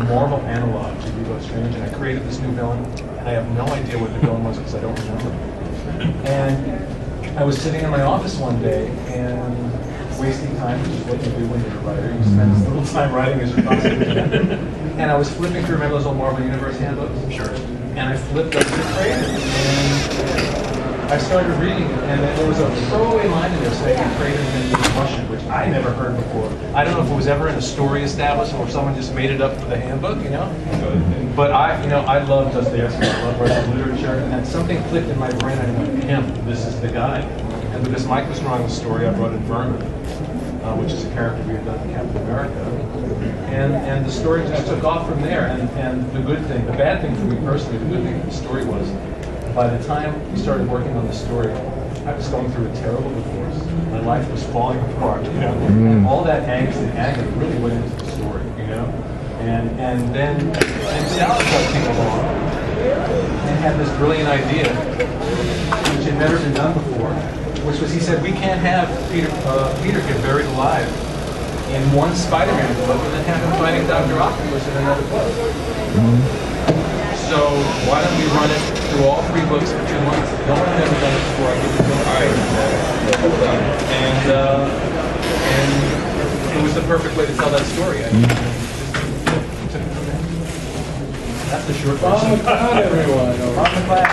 Marvel analog to Hugo Strange, and I created this new villain, and I have no idea what the villain was because I don't remember. And I was sitting in my office one day and wasting time, which is what you do when you're a writer. You spend as little time writing as you possibly can. And I was flipping through, remember those old Marvel Universe handbooks? Sure. And I flipped up to the trailer, and I started reading it, and there was a throwaway line in there saying he created it in Russian, which I never heard before. I don't know if it was ever in a story establishment or someone just made it up for the handbook, you know? But I love Dostoevsky, I love Russian literature, and then something clicked in my brain, and I went, him, this is the guy. And because Mike was drawing the story, I brought in Vermin, which is a character we had done in Captain America. And the story just took off from there. And the good thing, the bad thing for me personally, the good thing for the story was, by the time we started working on the story, I was going through a terrible divorce. My life was falling apart, you know. And all that angst and agony really went into the story, you know. And then Salazar came along and had this brilliant idea, which had never been done before, which was he said, we can't have Peter get buried alive in one Spider-Man book and then have him fighting Dr. Octopus in another book. So why don't we run it through all 3 books for 2 months? No one had ever done it before. I give it to him. And it was the perfect way to tell that story. I mean, took it from there. That's the short version. Not everyone. On the class.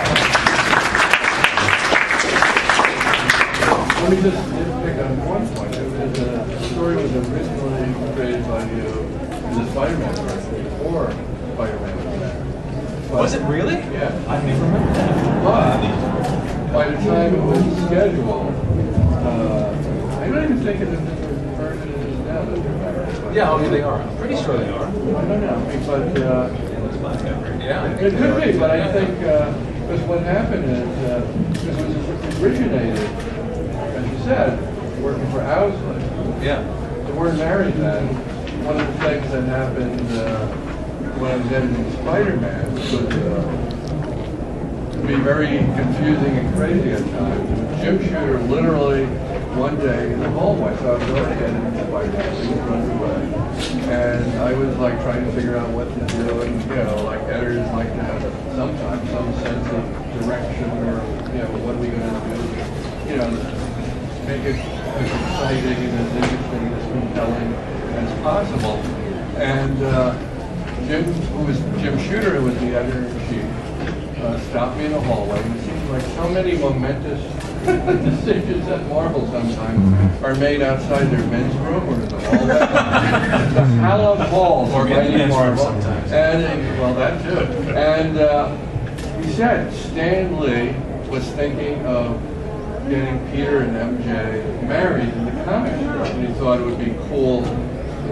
Let me just pick on one point. The story was originally created by you in the Spider-Man version before Spider-Man was there. Was it really? Yeah. I didn't even remember that. But by the time it was scheduled, I don't even think it's a different version is now that they're married. Yeah, oh, yeah, they are. I'm pretty sure they are. I don't know, but Yeah. it could be. But I think because what happened is this was originated, as you said, working for Owsley. Yeah. They weren't married then. One of the things that happened when I was editing Spider-Man was to be very confusing and crazy at times. Jim Shooter literally one day in the hallway, so I was already editing Spider-Man, he was running away. And I was like trying to figure out what to do, and you know, like editors like to have sometimes some sense of direction or, you know, what are we going to do, you know, make it as exciting and as interesting and as compelling as possible. And Jim Shooter, who was the editor-in-chief, stopped me in the hallway, and it seems like so many momentous decisions at Marvel sometimes are made outside their men's room or in the hallway. The hallowed halls or in the men's room sometimes. And, well, that too. And he said Stan Lee was thinking of getting Peter and MJ married in the comic strip, and he thought it would be cool.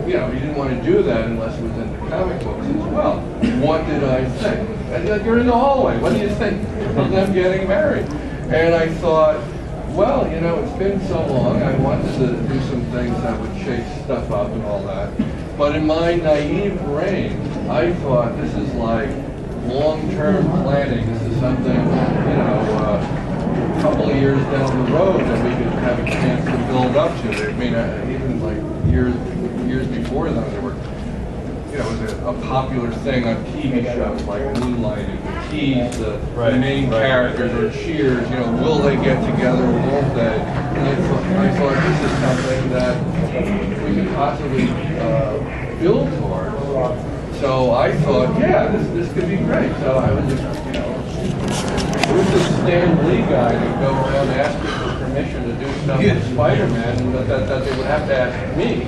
You know, he didn't want to do that unless it was in the comic books as well. What did I think? And you're in the hallway. What do you think of them getting married? And I thought, well, you know, it's been so long. I wanted to do some things that would shake stuff up and all that. But in my naive brain, I thought this is like long-term planning. This is something, you know, a couple of years down the road that we could have a chance to build up to. I mean, even like years before then, there were, you know, it was a popular thing on TV shows like Moonlighting, the Keys, the main characters, or Cheers. You know, will they get together or won't they? And I thought this is something that we could possibly build toward. So I thought, yeah, this could be great. So I was just, you know, who's this Stan Lee guy to go around asking for permission to do stuff with Spider-Man, and that they would have to ask me.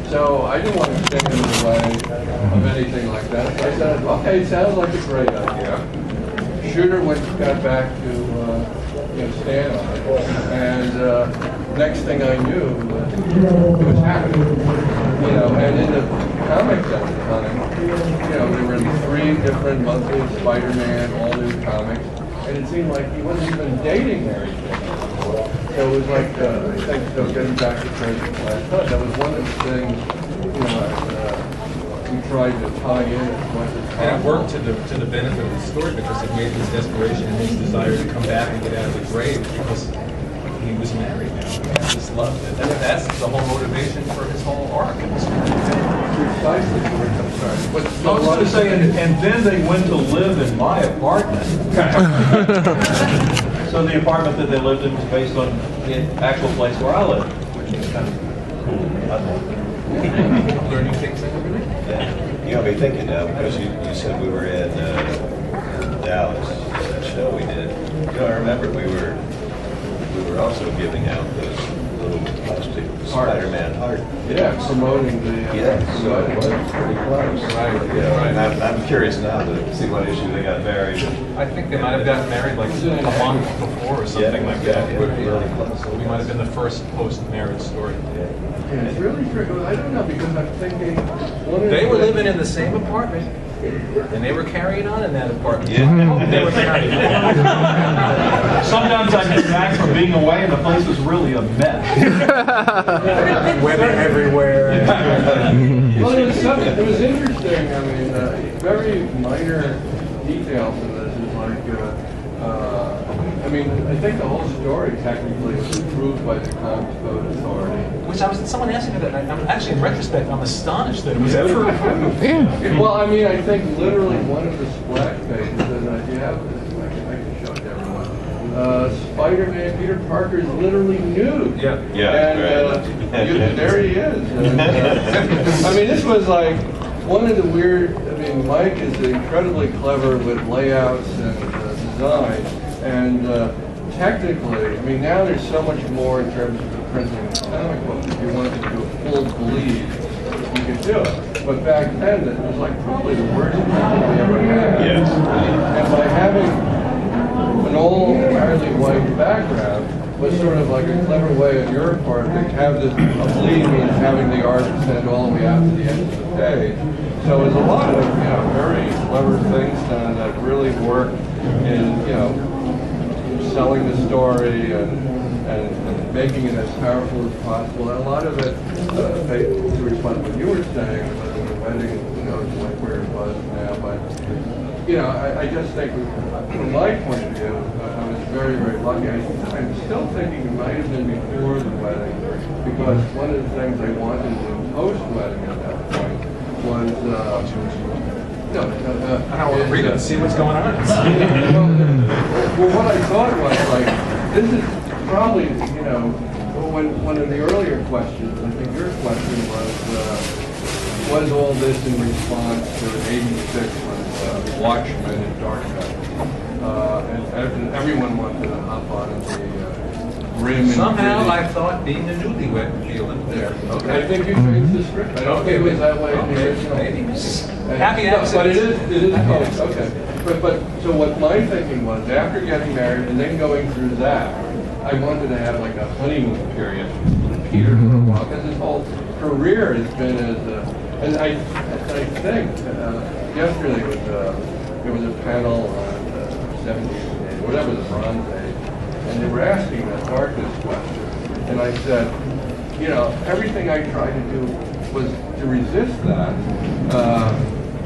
So I didn't want to stand in the way of anything like that. So I said, okay, it sounds like a great idea. Shooter got back to Stan on it, and next thing I knew, it was happening. You know, and in the comics at the time, you know, there were 3 different monthly Spider-Man all-new comics, and it seemed like he wasn't even dating Mary Jane. So it was like, I think, so getting back to Crazy Flash, that was one of the things, you know, we tried to tie in as much as possible. And it worked to the benefit of the story because it made his desperation and his desire to come back and get out of the grave, because he was married now. I just loved it. That's the whole motivation for his whole arc in this movie. Precisely. I'm sorry. I was going to say, and then they went to live in my apartment. So the apartment that they lived in was based on the actual place where I lived, which is kind of cool. I thought. Learning things every day. Yeah. You got me thinking now, because you said we were in Dallas, that show we did. You know, I remember we were also giving out those little plastic Spider-Man heart. Yeah, promoting the. So it was pretty close. Right. Yeah, and I'm curious now to see what issue they got married. I think they might have gotten married like a month before or something like that. Yeah, really close. So we might have been the first post-marriage story. Yeah, it's really true. I don't know, because I'm thinking. They were living in the same apartment, and they were carrying on in that apartment. Yeah. I hope they were married. Sometimes I get back from being away and the place was really a mess. Women everywhere. Well, it was interesting. I mean, very minor details in this is like, I mean, I think the whole story technically was approved by the Comics Code Authority. Which someone asked me that, and I'm actually, in retrospect, I'm astonished that it was ever approved. Well, I mean, I think literally one of the splash pages, and if you have this, I can show it to everyone. Spider-Man, Peter Parker is literally nude. Yeah. And there he is. And, I mean, this was like one of the weird. I mean, Mike is incredibly clever with layouts and design, and technically, I mean, now there's so much more in terms of the printing of the comic book. If you wanted to do a full bleed, you could do it. But back then, it was like probably the worst printing we ever had. Yes. And by having an all entirely white background was sort of like a clever way on your part to have this, a bleed means having the art extend all the way out to the end of the page. So there's a lot of, very clever things done that really work in, selling the story and making it as powerful as possible. And a lot of it, to respond to what you were saying, was in the wedding, like where it was now. But, I just think, from my point of view, I was very, very lucky. I'm still thinking it might have been before the wedding, because one of the things I wanted to do post-wedding at that point was, I don't want to read it and see what's going on. well, what I thought was, like, this is probably, when one of the earlier questions, I think your question was all this in response to 86 when Watchmen and Dark Knight? And everyone wanted to hop on the grim. Somehow and I thought being a newlywed would be a little there. Okay. I think you changed the script. I don't think it was that way in the original. Maybe. Happy accident. But it is post, okay. But so what my thinking was, after getting married and then going through that, I wanted to have like a honeymoon period with Peter for a while, because his whole career has been as and I think yesterday there was a panel on 17 days, whatever the Bronze Age, and they were asking the darkness question, and I said, everything I tried to do was to resist that,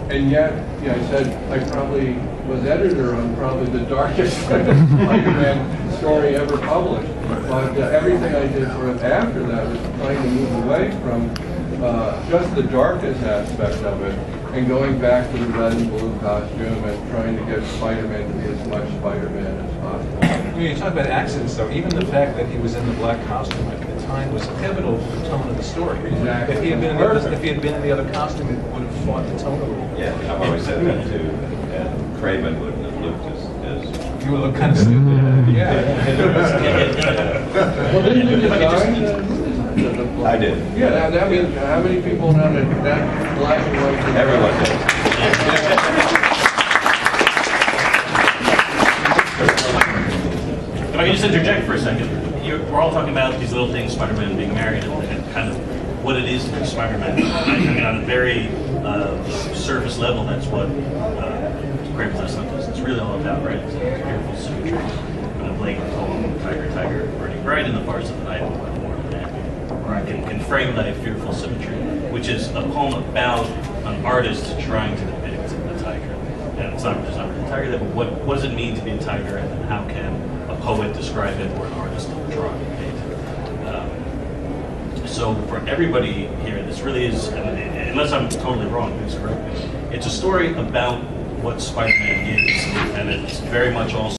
and yet, I said I probably was editor on probably the darkest Spider-Man story ever published, but everything I did for it after that was trying to move away from just the darkest aspect of it and going back to the red and blue costume and trying to get Spider-Man to be as much Spider-Man as possible. You talk about accidents, though. Even the fact that he was in the black costume at the time was pivotal to the tone of the story. Exactly. If he had been in the other costume, it would have fought the tone a little. Yeah, I've always said that too. And Craven wouldn't have looked as you would look kind of stupid. Yeah. Well, didn't you design I did. Yeah, that means how many people know that black and white? Everyone did. If I can just interject for a second, we're all talking about these little things, Spider-Man being married, and kind of what it is to be Spider-Man. I mean, on a very surface level, that's what Craven does. It's really all about, right? It's a beautiful symmetry. From the Blake poem, Tiger, Tiger, burning bright in the bars of the night, more than that. Or I can frame thy fearful symmetry, which is a poem about an artist trying to depict a tiger. And it's not really a tiger, but what does it mean to be a tiger, and then how can a poet describe it or an artist draw it and paint it. So for everybody here, this really is, unless I'm totally wrong, please correct me, it's a story about what Spider-Man is, and it's very much also